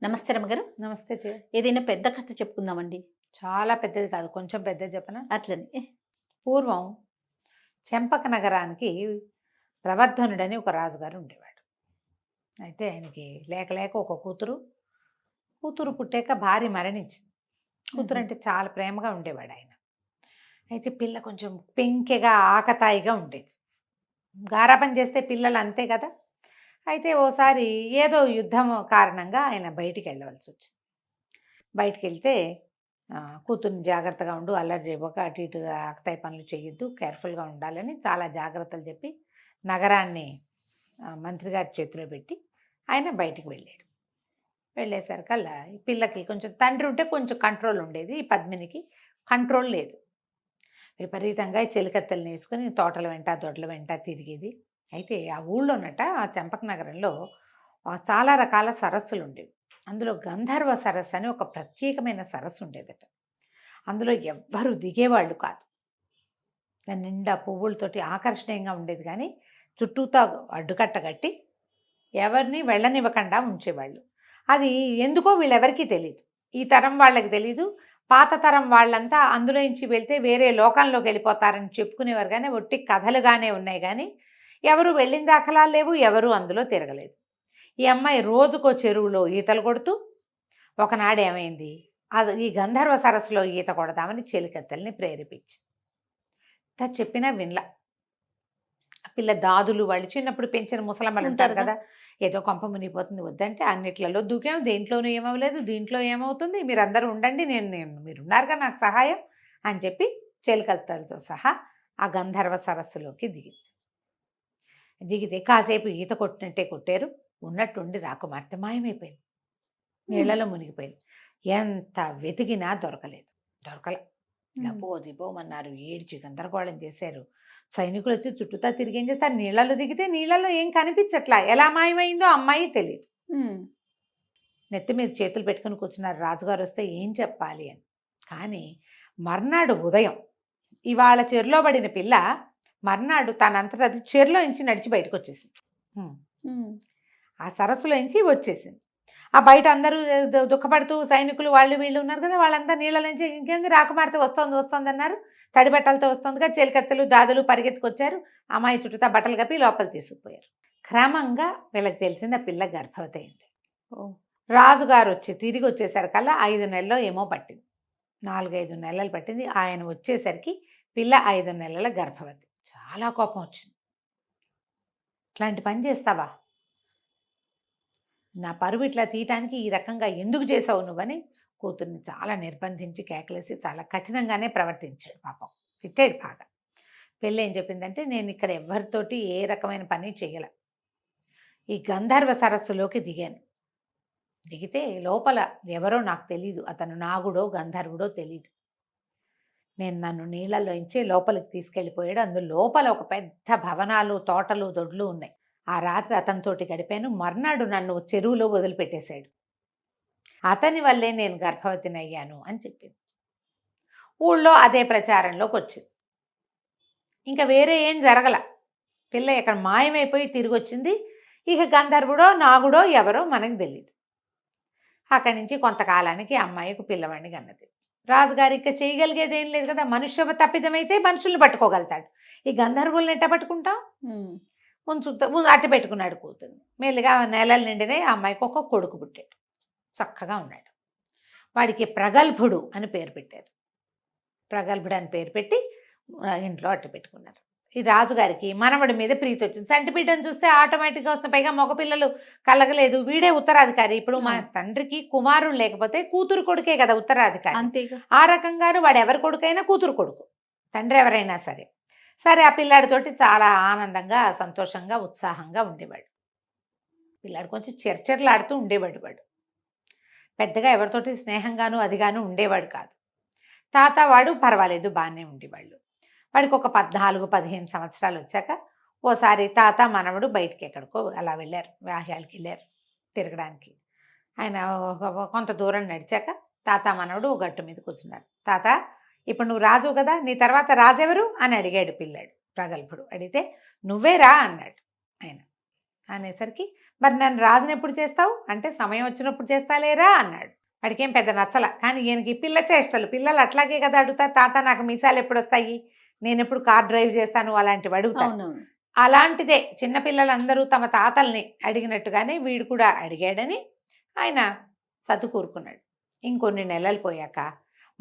నమస్తే రమ్మగారు. నమస్తే ఏదైనా పెద్ద కథ చెప్పుకుందామండి. చాలా పెద్దది కాదు, కొంచెం పెద్దది చెప్పనా? అట్లనే. పూర్వం చెంపక నగరానికి ప్రవర్ధనుడని ఒక రాజుగారు ఉండేవాడు. అయితే ఆయనకి లేక లేక ఒక కూతురు పుట్టాక భార్య మరణించింది. కూతురు అంటే చాలా ప్రేమగా ఉండేవాడు ఆయన. అయితే పిల్ల కొంచెం పెంకెగా ఆకతాయిగా ఉండేది. గారాబం చేస్తే పిల్లలు అంతే కదా. అయితే ఓసారి ఏదో యుద్ధం కారణంగా ఆయన బయటికి వెళ్ళవలసి వచ్చింది. బయటికి వెళ్తే కూతుర్ని జాగ్రత్తగా ఉండు, అల్లరి చేయబోక, అటు ఇటు ఆకతాయి పనులు చేయొద్దు, కేర్ఫుల్గా ఉండాలని చాలా జాగ్రత్తలు చెప్పి నగరాన్ని మంత్రి గారి చేతిలో పెట్టి ఆయన బయటికి వెళ్ళాడు. వెళ్ళేసరికల్లా ఈ పిల్లకి కొంచెం తండ్రి ఉంటే కొంచెం కంట్రోల్ ఉండేది, ఈ పద్మినికి కంట్రోల్ లేదు. విపరీతంగా చెలికత్తెలు వేసుకొని తోటల వెంట దొడ్ల వెంట తిరిగేది. అయితే ఆ ఊళ్ళోనట, ఆ చెంపక నగరంలో చాలా రకాల సరస్సులు ఉండేవి. అందులో గంధర్వ సరస్సు అని ఒక ప్రత్యేకమైన సరస్సు ఉండేదట. అందులో ఎవ్వరూ దిగేవాళ్ళు కాదు. దాని నిండా పువ్వులతోటి ఆకర్షణీయంగా ఉండేది, కానీ చుట్టూతో అడ్డుకట్ట కట్టి ఎవరిని వెళ్ళనివ్వకుండా ఉంచేవాళ్ళు. అది ఎందుకో వీళ్ళెవరికీ తెలియదు. ఈ తరం వాళ్ళకి తెలీదు. పాత తరం వాళ్ళంతా అందులోంచి వెళ్తే వేరే లోకంలోకి వెళ్ళిపోతారని చెప్పుకునేవారు, కానీ ఒట్టి కథలుగానే ఉన్నాయి, కానీ ఎవరు వెళ్ళిన దాఖలాలు లేవు, ఎవరు అందులో తిరగలేదు. ఈ అమ్మాయి రోజుకో చెరువులో ఈతలు కొడుతూ, ఒకనాడు ఏమైంది, అది ఈ గంధర్వ సరస్సులో ఈత కొడదామని చెలికత్తెల్ని ప్రేరేపించింది. చెప్పినా వినలా. ఆ పిల్ల దాదులు వాళ్ళు చిన్నప్పుడు పెంచిన ముసలమ్మలు ఉంటారు కదా, ఏదో కొంప మునిగిపోతుంది వద్దంటే అన్నిట్లలో దూకాము, దేంట్లోనూ ఏమవ్వలేదు, దీంట్లో ఏమవుతుంది, మీరందరూ ఉండండి, మీరున్నారుగా నాకు సహాయం అని చెప్పి చెలికత్తెలతో సహా ఆ గంధర్వ సరస్సులోకి దిగితే కాసేపు ఈత కొట్టినట్టే కొట్టారు. ఉన్నట్టుండి రాకుమార్తె మాయమైపోయింది, నీళ్లలో మునిగిపోయింది. ఎంత వెతికినా దొరకల. లపోదిపోమన్నారు, ఏడ్చి గందరగోళం చేశారు. సైనికులు వచ్చి చుట్టూతా తిరిగి ఏం చేస్తారు, నీళ్ళలో దిగితే నీళ్ళలో ఏం కనిపించట్లా, ఎలా మాయమైందో అమ్మాయి తెలియదు. నెత్తి మీద చేతులు పెట్టుకుని కూర్చున్నారు. రాజుగారు వస్తే ఏం చెప్పాలి అని. కానీ మర్నాడు ఉదయం ఇవాళ చెరులో పడిన పిల్ల మర్నాడు తనంతట అది చెరులో నుంచి నడిచి బయటకు వచ్చేసింది. ఆ సరస్సులో నుంచి వచ్చేసింది. ఆ బయట అందరూ దుఃఖపడుతూ సైనికులు వాళ్ళు వీళ్ళు ఉన్నారు కదా, వాళ్ళంతా నీళ్ళ నుంచి ఇంకేంది రాకుమార్తె వస్తుంది అన్నారు. తడి బట్టలతో వస్తుందిగా. చెలికత్తెలు దాదులు పరిగెత్తుకొచ్చారు. అమ్మాయి చుట్టూతా బట్టలు కప్పి లోపల తీసుకుపోయారు. క్రమంగా వీళ్ళకి తెలిసింది ఆ పిల్ల గర్భవతి అయింది. రాజుగారు తిరిగి వచ్చేసరికల్లా 5 నెలల్లో ఏమో పట్టింది, 4-5 నెలలు పట్టింది. ఆయన వచ్చేసరికి పిల్ల 5 నెలల గర్భవతి. చాలా కోపం వచ్చింది. ఇట్లాంటి పని చేస్తావా, నా పరువు ఇట్లా తీయటానికి ఈ రకంగా ఎందుకు చేసావు నువ్వని కూతుర్ని చాలా నిర్బంధించి కేకలేసి చాలా కఠినంగానే ప్రవర్తించాడు. పాపం తిట్టాడు బాగా. పెళ్ళి ఏం చెప్పిందంటే, నేను ఇక్కడ ఎవరితోటి ఏ రకమైన పని చేయలే, ఈ గంధర్వ సరస్సులోకి దిగితే లోపల ఎవరో నాకు తెలీదు, అతను నాగుడో గంధర్వుడో తెలీదు. నన్ను నీళ్ళలోంచి లోపలికి తీసుకెళ్ళిపోయాడు. అందులో లోపల ఒక పెద్ద భవనాలు, తోటలు, దొడ్లు ఉన్నాయి. ఆ రాత్రి అతనితోటి గడిపాను. మర్నాడు నన్ను చెరువులో వదిలిపెట్టేశాడు. అతని వల్లే నేను గర్భవతిని అయ్యాను అని చెప్పింది. ఊళ్ళో అదే ప్రచారంలోకి వచ్చింది. ఇంకా వేరే ఏం జరగల. పిల్ల ఇక్కడ మాయమైపోయి తిరిగి వచ్చింది. ఇక గంధర్వుడో నాగుడో ఎవరో మనకు తెలియదు. అక్కడి నుంచి కొంతకాలానికి అమ్మాయికి పిల్లవాడిని కన్నది. రాజుగారి ఇక చేయగలిగేది ఏం లేదు కదా, మనుష్య తప్పిదమైతే మనుషుల్ని పట్టుకోగలుగుతాడు. ఈ గంధర్వుల్ని ఎట్ట పట్టుకుంటాం, ముందు అట్ట పెట్టుకున్నాడు కూతుర్ని. మెల్లిగా నెలలు నిండినాయి. ఆ అమ్మాయికి ఒక కొడుకు పుట్టాడు, చక్కగా ఉన్నాడు. వాడికి ప్రగల్భుడు అని పేరు పెట్టారు. ప్రగల్భుడు అని పేరు పెట్టి ఇంట్లో అట్ట పెట్టుకున్నారు. ఈ రాజుగారికి మనవడి మీద ప్రీతి వచ్చింది. చంటి బిడ్డను చూస్తే ఆటోమేటిక్గా వస్తుంది. పైగా మగపిల్లలు కలగలేదు, వీడే ఉత్తరాధికారి. ఇప్పుడు మా తండ్రికి కుమారుడు లేకపోతే కూతురు కొడుకే కదా ఉత్తరాధికారి. అంతేగా. ఆ రకంగాను వాడు ఎవరి కొడుకైనా కూతురు కొడుకు, తండ్రి ఎవరైనా సరే. ఆ పిల్లాడితోటి చాలా ఆనందంగా, సంతోషంగా, ఉత్సాహంగా ఉండేవాడు. పిల్లాడు కొంచెం చర్చర్లాడుతూ ఉండేవాడు. వాడు పెద్దగా ఎవరితోటి స్నేహంగాను అదిగాను ఉండేవాడు కాదు. తాత వాడు పర్వాలేదు, బాగానే ఉండేవాళ్ళు. వాడికి ఒక 14-15 సంవత్సరాలు వచ్చాక ఓసారి తాత మనవడు బయటికి ఎక్కడికో అలా వెళ్ళారు, వ్యాహ్యాలకి వెళ్ళారు తిరగడానికి. ఆయన కొంత దూరం నడిచాక తాత మనవడు గట్టు మీద కూర్చున్నారు. తాత, ఇప్పుడు నువ్వు రాజు కదా, నీ తర్వాత రాజెవరు అని అడిగాడు పిల్లాడు. ప్రగల్భుడు అడిగితే, నువ్వే రా అన్నాడు ఆయన. అనేసరికి మరి నన్ను రాజుని ఎప్పుడు చేస్తావు అంటే సమయం వచ్చినప్పుడు చేస్తాలేరా అన్నాడు. వాడికేం పెద్ద నచ్చల. కానీ ఈయనకి పిల్ల చేష్టలు, పిల్లలు అట్లాగే కదా అడుగుతారు, తాత నాకు మీసాలు ఎప్పుడు వస్తాయి, నేను ఎప్పుడు కార్ డ్రైవ్ చేస్తాను, అలాంటివి అడుగుతాను. అవునవును. అలాంటిదే చిన్నపిల్లలందరూ తమ తాతల్ని అడిగినట్టుగానే వీడు కూడా అడిగాడని ఆయన సర్దుకూరుకున్నాడు. ఇంకొన్ని నెలలు పోయాక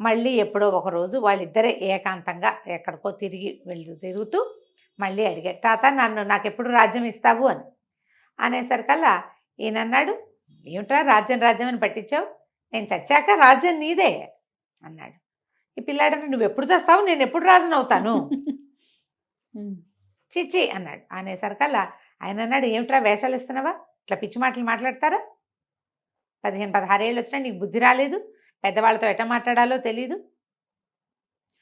మళ్ళీ ఎప్పుడో ఒకరోజు వాళ్ళిద్దరే ఏకాంతంగా ఎక్కడికో తిరుగుతూ మళ్ళీ అడిగాడు, తాత నాకు ఎప్పుడు రాజ్యం ఇస్తావు అని. అనేసరికల్లా ఈయన అన్నాడు, ఏమిట్రా రాజ్యం అని పట్టించావు, నేను చచ్చాక రాజ్యం నీదే అన్నాడు. ఈ పిల్లాడని, నువ్వు ఎప్పుడు చేస్తావు, నేను ఎప్పుడు రాజును అవుతాను, చిచ్చి అన్నాడు. అనేసరికల్లా ఆయన అన్నాడు, ఏమిట్రా వేషాలు ఇస్తున్నావా, ఇట్లా పిచ్చి మాటలు మాట్లాడతారా, 15-16 ఏళ్ళు వచ్చినా నీకు బుద్ధి రాలేదు, పెద్దవాళ్ళతో ఎట్లా మాట్లాడాలో తెలీదు,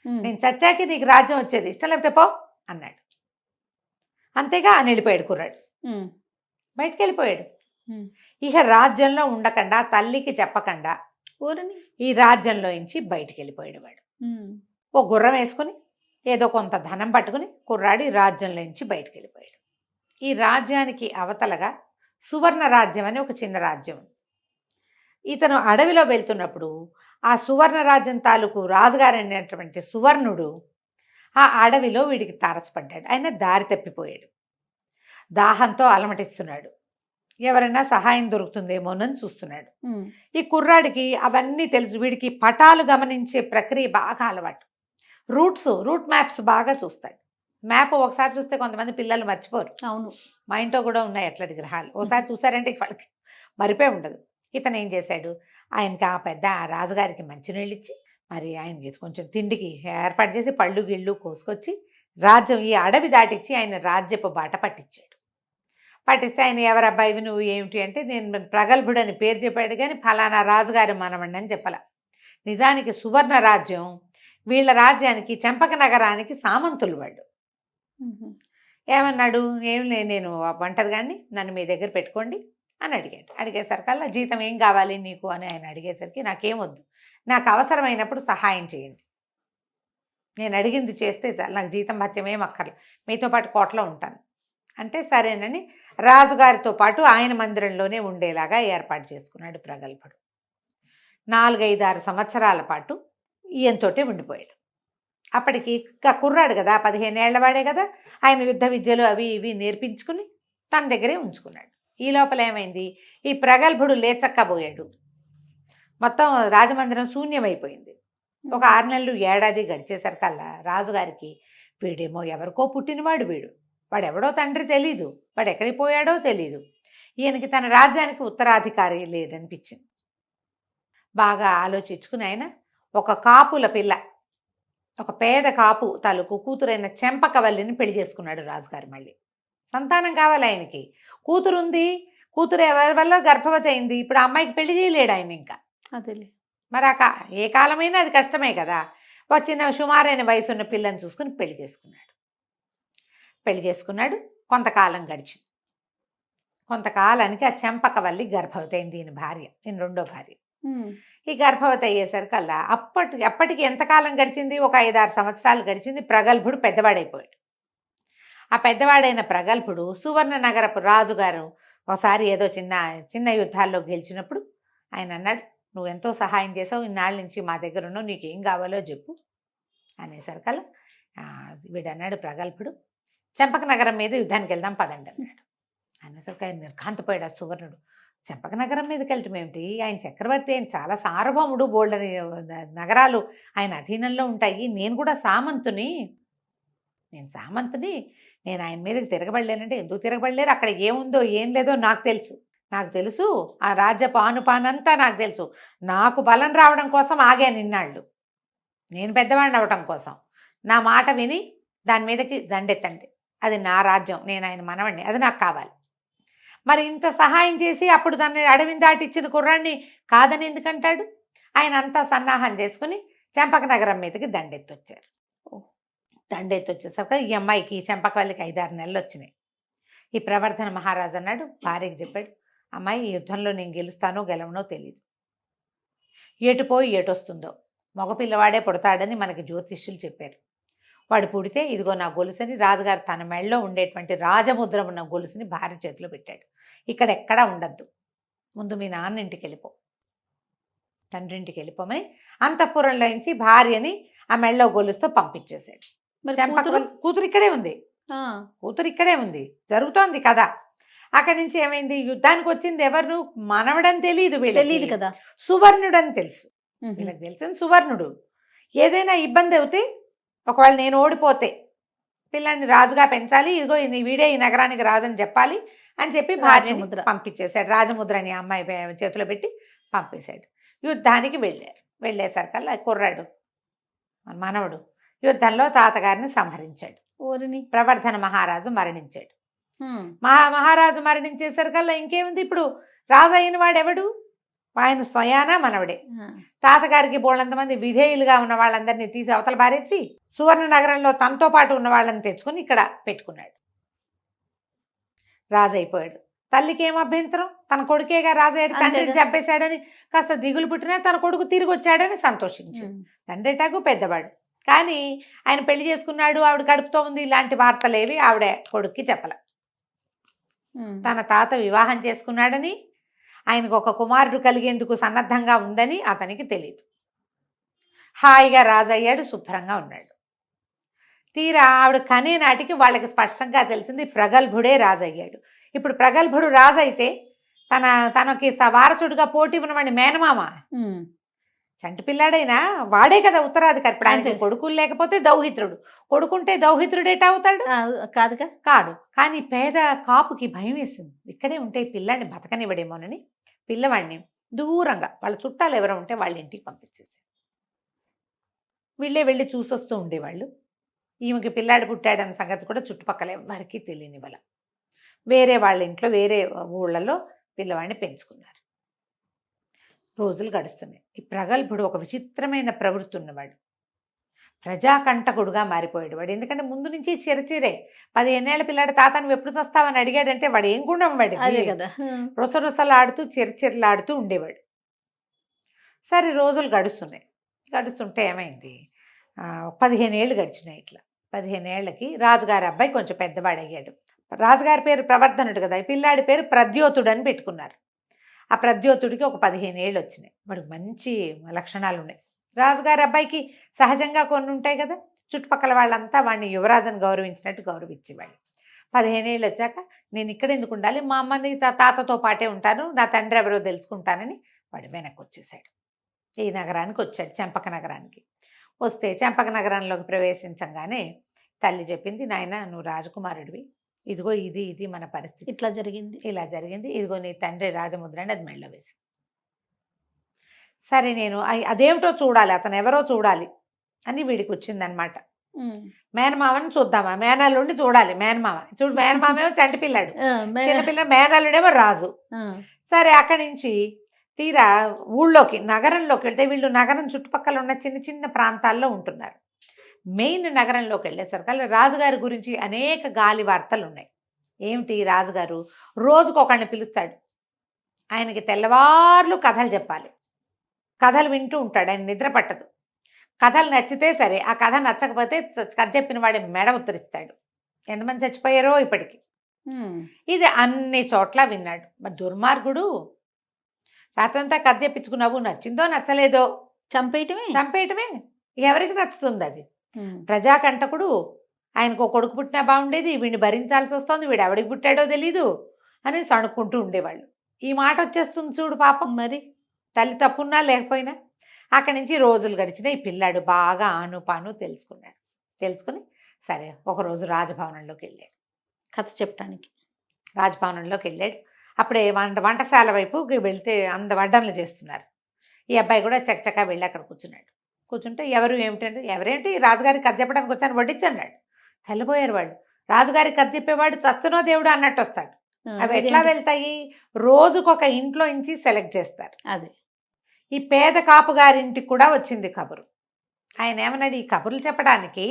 నేను చచ్చాకే నీకు రాజ్యం వచ్చేది, ఇష్టం లేకపోతే పో అన్నాడు. అంతేగా అని వెళ్ళిపోయాడు కుర్రాడు, బయటికి వెళ్ళిపోయాడు. ఇక రాజ్యంలో ఉండకుండా, తల్లికి చెప్పకుండా ఈ రాజ్యంలో నుంచి బయటికి వెళ్ళిపోయాడు వాడు. ఓ గుర్రం వేసుకుని ఏదో కొంత ధనం పట్టుకుని కుర్రాడు ఈ రాజ్యంలో నుంచి బయటికి వెళ్ళిపోయాడు. ఈ రాజ్యానికి అవతలగా సువర్ణ రాజ్యం అని ఒక చిన్న రాజ్యం. ఇతను అడవిలో వెళ్తున్నప్పుడు ఆ సువర్ణ రాజ్యం తాలూకు రాజుగారు అయినటువంటి సువర్ణుడు ఆ అడవిలో వీడికి తారసపడ్డాడు. ఆయన దారి తప్పిపోయాడు, దాహంతో అలమటిస్తున్నాడు, ఎవరైనా సహాయం దొరుకుతుందేమోనని చూస్తున్నాడు. ఈ కుర్రాడికి అవన్నీ తెలుసు, వీడికి పటాలు గమనించే ప్రక్రియ బాగా అలవాటు, రూట్ మ్యాప్స్ బాగా చూస్తాడు. మ్యాప్ ఒకసారి చూస్తే కొంతమంది పిల్లలు మర్చిపోరు. అవును, మా ఇంట్లో కూడా ఉన్నాయి అట్లాంటి గ్రహాలు. ఒకసారి చూసారంటే వాళ్ళకి మరిపోయి ఉండదు. ఇతను ఏం చేశాడు, ఆయనకి ఆ పెద్ద రాజుగారికి మంచినీళ్ళు ఇచ్చి మరి ఆయనకి కొంచెం తిండికి ఏర్పాటు చేసి పళ్ళు గిళ్ళు కోసుకొచ్చి రాజ్యం ఈ అడవి దాటిచ్చి ఆయన రాజ్యపు బాట పట్టించాడు. పట్టిస్తే ఆయన, ఎవరబ్బాయివి నువ్వు ఏమిటి అంటే, నేను ప్రగల్భుడు అని పేరు చెప్పాడు కానీ ఫలానా రాజుగారి మనవండి అని చెప్పాల. నిజానికి సువర్ణ రాజ్యం వీళ్ళ రాజ్యానికి, చెంపక నగరానికి సామంతులు వాళ్ళు. ఏమన్నాడు, ఏం నేను వంటది కానీ నన్ను మీ దగ్గర పెట్టుకోండి అని అడిగాడు. అడిగేసరికల్లా జీతం ఏం కావాలి నీకు అని ఆయన అడిగేసరికి, నాకేం వద్దు, నాకు అవసరమైనప్పుడు సహాయం చేయండి, నేను అడిగింది చేస్తే చాలు, నాకు జీతం భత్యం ఏం అక్కర్లేదు, మీతో పాటు కోటలో ఉంటాను అంటే సరేనని రాజుగారితో పాటు ఆయన మందిరంలోనే ఉండేలాగా ఏర్పాటు చేసుకున్నాడు ప్రగల్భుడు. 4-5-6 సంవత్సరాల పాటు ఈయనతోటే ఉండిపోయాడు. అప్పటికి కుర్రాడు కదా, 15 ఏళ్ల వాడే కదా, ఆయన యుద్ధ విద్యలు అవి ఇవి నేర్పించుకుని తన దగ్గరే ఉంచుకున్నాడు. ఈ లోపల ఏమైంది, ఈ ప్రగల్భుడు లేచక్కబోయాడు, మొత్తం రాజమందిరం శూన్యమైపోయింది. ఒక 6 నెలలు ఏడాది గడిచేసరికల్లా రాజుగారికి, వీడేమో ఎవరికో పుట్టినవాడు, వాడెవడో తండ్రి తెలీదు, వాడు ఎక్కడికి పోయాడో తెలీదు, ఈయనకి తన రాజ్యానికి ఉత్తరాధికారి లేదనిపించింది. బాగా ఆలోచించుకుని ఆయన ఒక కాపుల పిల్ల, ఒక పేద కాపు తాలూకు కూతురైన చెంపకవల్లిని పెళ్లి చేసుకున్నాడు రాజుగారు. మళ్ళీ సంతానం కావాలి ఆయనకి, కూతురుంది, కూతురు ఎవరి వల్ల గర్భవతి అయింది, ఇప్పుడు ఆ అమ్మాయికి పెళ్లి చేయలేడు ఆయన ఇంకా. అదేలే, మరి ఏ కాలమైనా అది కష్టమే కదా. వచ్చిన సుమారైన వయసు ఉన్న పిల్లని చూసుకుని పెళ్లి చేసుకున్నాడు. కొంతకాలం గడిచింది. కొంతకాలానికి ఆ చెంపకవల్లి గర్భవతి అయింది, ఈయన భార్య, ఈయన రెండో భార్య. ఈ గర్భవతి అయ్యేసరికల్లా అప్పటికి ఎంతకాలం గడిచింది, ఒక 5-6 సంవత్సరాలు గడిచింది. ప్రగల్భుడు పెద్దవాడైపోయాడు. ఆ పెద్దవాడైన ప్రగల్భుడు సువర్ణ నగరపు రాజుగారు ఒకసారి ఏదో చిన్న యుద్ధాల్లో గెలిచినప్పుడు ఆయన అన్నాడు, నువ్వెంతో సహాయం చేసావు, ఇన్నాళ్ళ నుంచి మా దగ్గర ఉన్నావు, నీకేం కావాలో చెప్పు అనేసరికల్లా వీడు అన్నాడు ప్రగల్భుడు, చెంపక నగరం మీద యుద్ధానికి వెళ్దాం పదండి అన్నాడు. అనేసరికి ఆయన నిర్ఘాంతపోయాడు ఆ సువర్ణుడు. చెంపక నగరం మీదకి వెళ్ళటం ఏమిటి, ఆయన చక్రవర్తి, ఆయన చాలా సార్వభౌముడు, బోల్డని నగరాలు ఆయన అధీనంలో ఉంటాయి, నేను కూడా సామంతుని, నేను ఆయన మీదకి తిరగబడలేనంటే, ఎందుకు తిరగబడలేరు, అక్కడ ఏముందో ఏం లేదో నాకు తెలుసు, ఆ రాజ్యపు ఆనుపానంతా నాకు తెలుసు, నాకు బలం రావడం కోసం ఆగాను ఇన్నాళ్ళు, నేను పెద్దవాడిని అవటం కోసం, నా మాట విని దాని మీదకి దండెత్తండి, అది నా రాజ్యం, నేను ఆయన మనవడిని, అది నాకు కావాలి. మరి ఇంత సహాయం చేసి అప్పుడు దాన్ని అడవిని దాటిచ్చిన కుర్రాన్ని కాదని ఎందుకంటాడు. ఆయన అంతా సన్నాహం చేసుకుని చెంపక నగరం మీదకి దండెత్తొచ్చారు. దండెత్తొచ్చేసరికి ఈ అమ్మాయికి చెంపకవల్లికి 5-6 నెలలు వచ్చినాయి. ఈ ప్రవర్ధన మహారాజు అన్నాడు, భార్యకి చెప్పాడు, అమ్మాయి ఈ యుద్ధంలో నేను గెలుస్తానో గెలవనో తెలియదు, ఎటు పోయి ఎటు వస్తుందో, మగపిల్లవాడే పుడతాడని మనకి జ్యోతిష్యులు చెప్పారు, వాడు పుడితే ఇదిగో నా గొలుసుని రాజుగారు తన మెడలో ఉండేటువంటి రాజముద్ర ఉన్న గొలుసుని భార్య చేతిలో పెట్టాడు. ఇక్కడ ఎక్కడా ఉండద్దు, ముందు మీ నాన్న ఇంటికి వెళ్ళిపో, తండ్రింటికి వెళ్ళిపోమని అంతఃపురంలో నుంచి భార్యని ఆ మెడలో గొలుసుతో పంపించేశాడు. కూతురు ఇక్కడే ఉంది, కూతురు ఇక్కడే ఉంది, జరుగుతోంది కదా. అక్కడి నుంచి ఏమైంది, యుద్ధానికి వచ్చింది ఎవరు, మనవడని తెలియదు కదా, సువర్ణుడు అని తెలుసు. వీళ్ళకి తెలిసింది సువర్ణుడు. ఏదైనా ఇబ్బంది అవుతే, ఒకవేళ నేను ఓడిపోతే పిల్లాన్ని రాజుగా పెంచాలి, ఇదిగో వీడే ఈ నగరానికి రాజని చెప్పాలి అని చెప్పి భార్యని పంపించేశాడు. రాజముద్ర అని అమ్మాయి చేతిలో పెట్టి పంపేశాడు. యుద్ధానికి వెళ్ళేసరికల్లా కుర్రాడు మనవడు యుద్ధంలో తాతగారిని సంహరించాడు. ప్రవర్ధన మహారాజు మరణించాడు. మహారాజు మరణించేసరికల్లా ఇంకేముంది, ఇప్పుడు రాజు అయిన వాడెవడు, ఆయన స్వయానా మనవడే. తాతగారికి బోళ్ళంతమంది విధేయులుగా ఉన్న వాళ్ళందరినీ తీసి అవతల పారేసి సువర్ణ నగరంలో తనతో పాటు ఉన్న వాళ్ళని తెచ్చుకుని ఇక్కడ పెట్టుకున్నాడు. రాజు అయిపోయాడు. తల్లికి ఏం అభ్యంతరం, తన కొడుకేగా రాజయ్యాడు, తండ్రిని చంపేశాడని కాస్త దిగులు పుట్టినా తన కొడుకు తిరిగి వచ్చాడని సంతోషించింది. తండ్రి టాకు పెద్దవాడు, కానీ ఆయన పెళ్లి చేసుకున్నాడు, ఆవిడ కడుపుతో ఉంది, ఇలాంటి వార్తలేవి ఆవిడ కొడుక్కి చెప్పలే. తన తాత వివాహం చేసుకున్నాడని, ఆయనకు ఒక కుమారుడు కలిగేందుకు సన్నద్ధంగా ఉందని అతనికి తెలియదు. హాయిగా రాజయ్యాడు, శుభ్రంగా ఉన్నాడు. తీరా ఆవిడ కనే నాటికి వాళ్ళకి స్పష్టంగా తెలిసింది ప్రగల్భుడే రాజయ్యాడు. ఇప్పుడు ప్రగల్భుడు రాజైతే తనకి వారసుడిగా పోటీ ఉన్నవాడిని మేనమామ, చంటి పిల్లాడైనా వాడే కదా ఉత్తరాధికారి. ఇప్పుడు ఆయన కొడుకులు లేకపోతే దౌహిత్రుడు, కొడుకుంటే దౌహిత్రుడేటా అవుతాడు, కాడు. కానీ పేద కాపుకి భయం వేసింది, ఇక్కడే ఉంటే పిల్లాడిని బతకనివ్వడేమోనని పిల్లవాడిని దూరంగా వాళ్ళ చుట్టాలు ఎవరో ఉంటే వాళ్ళ ఇంటికి పంపించేసి వీళ్ళే వెళ్ళి చూసొస్తూ ఉండేవాళ్ళు. ఈమెకి పిల్లాడు పుట్టాడన్న సంగతి కూడా చుట్టుపక్కల ఎవరికి తెలియని వాళ్ళ వేరే వాళ్ళ ఇంట్లో వేరే ఊళ్ళలో పిల్లవాడిని పెంచుకున్నారు. రోజులు గడుస్తున్నాయి. ఈ ప్రగల్భుడు ఒక విచిత్రమైన ప్రవృత్తి ఉన్నవాడు, ప్రజాకంటకుడుగా మారిపోయాడు వాడు. ఎందుకంటే ముందు నుంచి చిరచిరే 15 ఏళ్ల పిల్లాడు తాతను ఎప్పుడు చస్తావని అడిగాడంటే వాడు ఏం గుండం వాడు కదా, రుసరుసలాడుతూ చిరచిరలాడుతూ ఉండేవాడు. సరే రోజులు గడుస్తుంటే ఏమైంది, 15 ఏళ్ళు గడిచినాయి. ఇట్లా 15 ఏళ్ళకి రాజుగారి అబ్బాయి కొంచెం పెద్దవాడు అయ్యాడు. రాజుగారి పేరు ప్రవర్ధనుడు కదా, పిల్లాడి పేరు ప్రద్యోతుడు అని పెట్టుకున్నారు. ఆ ప్రద్యోతుడికి ఒక 15 ఏళ్ళు వచ్చినాయి. వాడికి మంచి లక్షణాలు ఉన్నాయి. రాజుగారి అబ్బాయికి సహజంగా కొన్ని ఉంటాయి కదా, చుట్టుపక్కల వాళ్ళంతా వాడిని యువరాజుని గౌరవించినట్టు గౌరవించేవాళ్ళు. 15 ఏళ్ళు వచ్చాక నేను ఇక్కడ ఎందుకు ఉండాలి, మా అమ్మని తాతతో పాటే ఉంటాను, నా తండ్రి ఎవరో తెలుసుకుంటానని వాడు వెనక్కి వచ్చేసాడు. ఈ నగరానికి వచ్చాడు, చెంపక నగరానికి. వస్తే చెంపక నగరంలోకి ప్రవేశించగానే తల్లి చెప్పింది, నాయన నువ్వు రాజకుమారుడివి, ఇదిగో ఇది మన పరిస్థితి, ఇలా జరిగింది, ఇదిగో నీ తండ్రి రాజముద్ర అని అది మెళ్ళో వేసి. సరే నేను అదేమిటో చూడాలి, అతను ఎవరో చూడాలి అని వీడికి వచ్చిందనమాట. మేనమామని చూద్దామా, మేనల్లుండి చూడాలి. మేనమామేమో చంటి పిల్లాడు, చిన్నపిల్ల, మేనల్లుడేమో రాజు. సరే అక్కడి నుంచి తీరా ఊళ్ళోకి నగరంలోకి వెళ్తే వీళ్ళు నగరం చుట్టుపక్కల ఉన్న చిన్న చిన్న ప్రాంతాల్లో ఉంటున్నారు. మెయిన్ నగరంలోకి వెళ్ళేసరికి రాజుగారి గురించి అనేక గాలి వార్తలు ఉన్నాయి. ఏమిటి, రాజుగారు రోజుకు ఒకరిని పిలుస్తాడు, ఆయనకి తెల్లవార్లు కథలు చెప్పాలి, కథలు వింటూ ఉంటాడు, ఆయన నిద్ర పట్టదు. కథలు నచ్చితే సరే, ఆ కథ నచ్చకపోతే కథ చెప్పిన వాడి మెడ ఉత్తరిస్తాడు. ఎంతమంది చచ్చిపోయారో ఇప్పటికి. ఇది అన్ని చోట్ల విన్నాడు. మరి దుర్మార్గుడు రాత్రంతా కథ చెప్పించుకున్నావు, నచ్చిందో నచ్చలేదో చంపేయటమే ఎవరికి నచ్చుతుంది అది. ప్రజాకంటకుడు, ఆయనకు ఒక కొడుకు పుట్టినా బాగుండేది, వీడిని భరించాల్సి వస్తుంది, వీడు ఎవడికి పుట్టాడో తెలీదు అని సణుక్కుంటూ ఉండేవాళ్ళు. ఈ మాట వచ్చేస్తుంది చూడు పాపం. మరి తల్లి తప్పున్నా లేకపోయినా. అక్కడి నుంచి రోజులు గడిచిన ఈ పిల్లాడు బాగా ఆనుపాను తెలుసుకుని సరే ఒకరోజు రాజభవనంలోకి వెళ్ళాడు కథ చెప్పడానికి. రాజభవనంలోకి వెళ్ళాడు. అప్పుడే వంటశాల వైపుకి వెళ్తే వడ్డనలు చేస్తున్నారు. ఈ అబ్బాయి కూడా చకచకా వెళ్ళి అక్కడ కూర్చుంటే ఎవరేంటి రాజుగారికి కథ చెప్పడానికి వచ్చాను వడ్డించన్నాడు. తెల్లబోయారు వాళ్ళు. రాజుగారికి కథ చెప్పేవాడు చస్తునో దేవుడు అన్నట్టు వస్తాడు. అవి ఎట్లా వెళ్తాయి, రోజుకొక ఇంట్లో నుంచి సెలెక్ట్ చేస్తారు. అదే ఈ పేద కాపు గారింటికి కూడా వచ్చింది కబురు. ఆయన ఏమన్నాడు, ఈ కబుర్లు చెప్పడానికి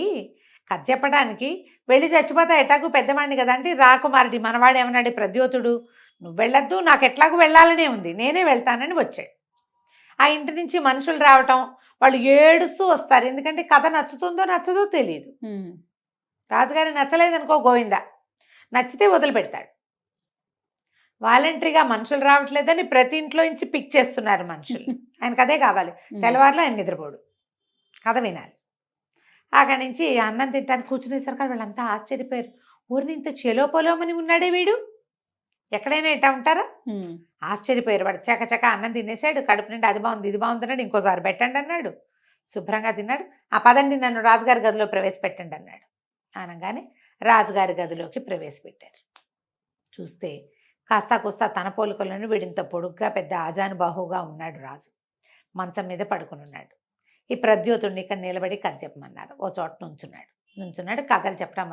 కథ చెప్పడానికి వెళ్ళి చచ్చిపోతా ఎట్లాగూ పెద్దవాడిని కదా అంటే, రాకుమారుడి మనవాడు ఏమన్నాడు, ప్రద్యోతుడు నువ్వు వెళ్ళొద్దు, నాకు ఎట్లాగూ వెళ్ళాలనే ఉంది, నేనే వెళ్తానని వచ్చాడు. ఆ ఇంటి నుంచి మనుషులు రావటం, వాళ్ళు ఏడుస్తూ వస్తారు. ఎందుకంటే కథ నచ్చుతుందో నచ్చదో తెలియదు. రాజుగారి నచ్చలేదనుకో గోవిందా, నచ్చితే వదిలిపెడతాడు. వాలంటరీగా మనుషులు రావట్లేదని ప్రతి ఇంట్లో నుంచి పిక్ చేస్తున్నారు మనుషులు. ఆయనకు అదే కావాలి. తెల్లవారులో ఆయన నిద్రపోడు, కథ వినాలి. అక్కడి నుంచి అన్నం తింటానికి కూర్చునేసరికి వాళ్ళంతా ఆశ్చర్యపోయారు. ఊరిని ఇంత చెలోపలోమని ఉన్నాడే వీడు, ఎక్కడైనా ఇట్టా ఉంటారా? ఆశ్చర్యపోయారు. వాడు చకచక అన్నం తినేసాడు. కడుపు నుండి అది బాగుంది ఇది బాగుంది అన్నాడు. ఇంకోసారి పెట్టండి అన్నాడు. శుభ్రంగా తిన్నాడు. ఆ పదండి నన్ను రాజుగారి గదిలో ప్రవేశపెట్టండి అన్నాడు. అనగానే రాజుగారి గదిలోకి ప్రవేశపెట్టారు. చూస్తే కాస్తా కూస్తా తన పోలికలను వీడింత పొడుగ్గా పెద్ద ఆజానుబాహుగా ఉన్నాడు రాజు. మంచం మీద పడుకుని ఉన్నాడు. ఈ ప్రద్యోతుడిని ఇక్కడ నిలబడి కథ చెప్పమన్నారు. ఓ చోట నుంచున్నాడు. కథలు చెప్పడం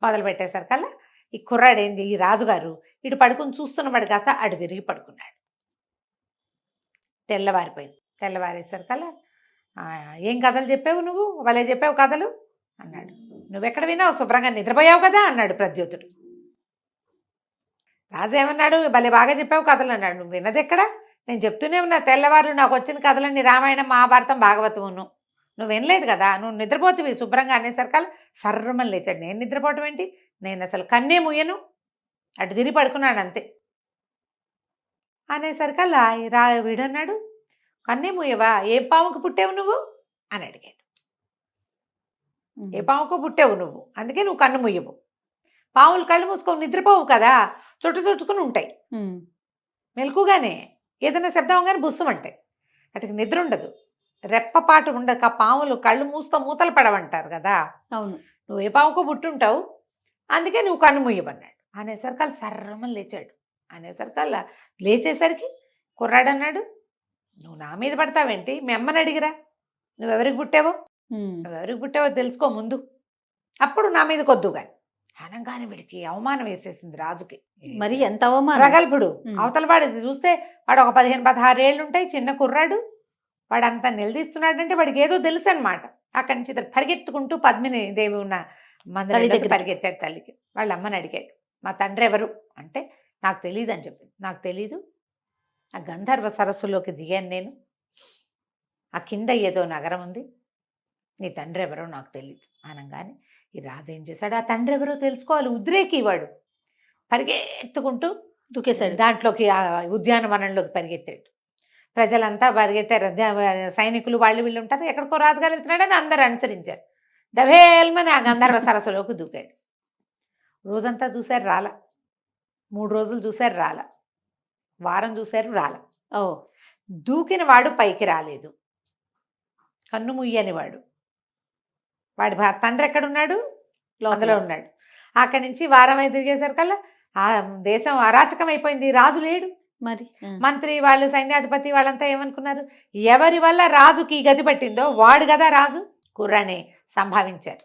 మొదలుపెట్టేసరికల్లా ఈ కుర్రాడేంది, ఈ రాజుగారు ఇటు పడుకుని చూస్తున్నవాడు కాస్త అటు తిరిగి పడుకున్నాడు. తెల్లవారిపోయింది. తెల్లవారేసరికల్లా ఏం కథలు చెప్పావు నువ్వు, వాళ్ళే చెప్పావు కథలు అన్నాడు. నువ్వెక్కడ విన్నావు, శుభ్రంగా నిద్రపోయావు కదా అన్నాడు ప్రద్యోతుడు. రాజు ఏమన్నాడు, భలే బాగా చెప్పావు కథలు అన్నాడు. నువ్వు విన్నది ఎక్కడా, నేను చెప్తూనే ఉన్నా తెల్లవారు నాకు వచ్చిన కథలన్నీ రామాయణం మహాభారతం భాగవతమును, నువ్వు వినలేదు కదా, నువ్వు నిద్రపోతువి శుభ్రంగా అనేసరికల్లా సర్రమని లేచాడు. నేను నిద్రపోవటం ఏంటి, నేను అసలు కన్నే ముయ్యను, అటు తిరిగి పడుకున్నాడు అంతే అనేసరికల్లా వీడన్నాడు, కన్నే ముయ్యవా, ఏ పాముకు పుట్టావు నువ్వు అని అడిగాడు. ఏ పాముకు పుట్టావు నువ్వు, అందుకే నువ్వు కన్ను ముయ్యవు. పాములు కళ్ళు మూసుకొని నిద్రపోవు కదా, చుట్టుకుని ఉంటాయి. మెలకుగానే ఏదైనా శబ్దం కానీ బుస్సమంటాయి. అటుకి నిద్ర ఉండదు, రెప్పపాటు ఉండక పాములు కళ్ళు మూతలు పడవంటారు కదా. అవును, నువ్వు ఏ పాముకో పుట్టుంటావు, అందుకే నువ్వు కన్ను ముయ్యమన్నాడు. అనేసరికల్లా సర్రమని లేచాడు. అనేసరికల్లా లేచేసరికి కుర్రాడన్నాడు, నువ్వు నా మీద పడతావేంటి, మీ అమ్మని అడిగిరా, నువ్వెవరికి పుట్టావో తెలుసుకో ముందు, అప్పుడు నా మీద కొద్దు కానీ అనగానే వీడికి అవమానం వేసేసింది రాజుకి. మరి ఎంత అవమానం, ప్రగల్భుడు అవతల వాడు చూస్తే వాడు ఒక 15-16 ఏళ్ళు ఉంటాయి, చిన్న కుర్రాడు. వాడు అంతా నిలదీస్తున్నాడంటే వాడికి ఏదో తెలుసు అనమాట. అక్కడి నుంచి ఇద్దరు పరిగెత్తుకుంటూ పద్మిని దేవి ఉన్న మందిరం దగ్గర పరిగెత్తాడు. తల్లికి వాళ్ళ అమ్మని అడిగాడు, మా తండ్రి ఎవరు అంటే నాకు తెలియదు అని చెప్పింది. నాకు తెలీదు, ఆ గంధర్వ సరస్సులోకి దిగాను నేను, ఆ కింద ఏదో నగరం ఉంది, నీ తండ్రి ఎవరో నాకు తెలియదు అనగానే ఈ రాజు ఏం చేశాడు, ఆ తండ్రి ఎవరో తెలుసుకోవాలి, ఉద్రేకి వాడు పరిగెత్తుకుంటూ దూకేశాడు దాంట్లోకి, ఆ ఉద్యానవనంలోకి పరిగెత్తాడు. ప్రజలంతా పరిగెత్తారు, సైనికులు వాళ్ళు వీళ్ళు ఉంటారు, ఎక్కడికో రాజుగారు వెళ్తున్నాడని అందరూ అనుసరించారు. దభేల్మని ఆ గంధర్వ సరస్సులోకి దూకాడు. రోజంతా చూశారు రాల, 3 రోజులు చూశారు రాల, వారం చూశారు రాల. దూకిన వాడు పైకి రాలేదు, కన్ను ముయ్యని వాడు. వాడి తండ్రి ఎక్కడున్నాడు, అందులో ఉన్నాడు. అక్కడి నుంచి వారం తిరిగేసరికల్లా ఆ దేశం అరాచకం అయిపోయింది, రాజు లేడు. మరి మంత్రి వాళ్ళు, సైన్యాధిపతి వాళ్ళంతా ఏమనుకున్నారు, ఎవరి వల్ల రాజుకి గతి పట్టిందో వాడు కదా రాజు. కుర్రాన్ని సంభావించారు.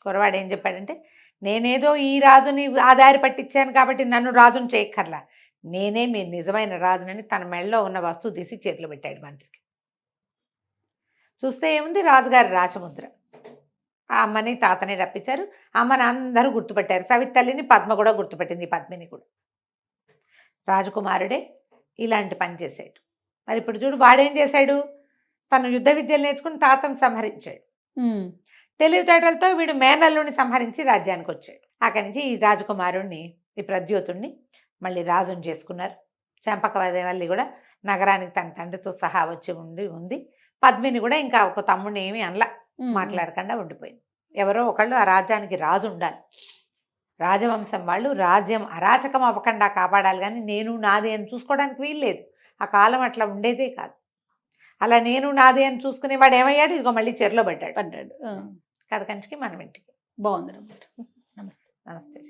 కుర్రవాడు ఏం చెప్పాడంటే, నేనేదో ఈ రాజుని ఆదారి పట్టించాను కాబట్టి నన్ను రాజుని చేయక్కర్లా, నేనే మీ నిజమైన రాజునని తన మెడలో ఉన్న వస్తువు తీసి చేతిలో పెట్టాడు మంత్రికి. చూస్తే ఏముంది, రాజుగారి రాచముద్ర. ఆ అమ్మని తాతని రప్పించారు. అమ్మని అందరూ గుర్తుపెట్టారు. సవితల్లిని పద్మ కూడా గుర్తుపెట్టింది, పద్మిని కూడా. రాజకుమారుడే ఇలాంటి పని చేశాడు. మరి ఇప్పుడు చూడు, వాడేం చేశాడు, తను యుద్ధ విద్యలు నేర్చుకుని తాతను సంహరించాడు. తెలివితేటలతో వీడు మేనల్లుని సంహరించి రాజ్యానికి వచ్చాడు. అక్కడి నుంచి ఈ రాజకుమారుణ్ణి, ఈ ప్రద్యోతుణ్ణి మళ్ళీ రాజుని చేసుకున్నారు. చంపకవల్లి కూడా నగరానికి తన తండ్రితో సహా వచ్చి ఉంది. పద్మిని కూడా ఇంకా ఒక తమ్ముడిని ఏమీ అనలా, మాట్లాడకుండా ఉండిపోయింది. ఎవరో ఒకళ్ళు ఆ రాజ్యానికి రాజు ఉండాలి. రాజవంశం వాళ్ళు రాజ్యం అరాచకం అవ్వకుండా కాపాడాలి, కానీ నేను నాది అని చూసుకోవడానికి వీల్లేదు. ఆ కాలం అట్లా ఉండేదే కాదు. అలా నేను నాది అని చూసుకునేవాడు ఏమయ్యాడు, ఇదిగో మళ్ళీ చెరలో పడ్డాడు. కథ కంచికి మనం ఇంటికి. బాగుంది. నమస్తే. నమస్తే.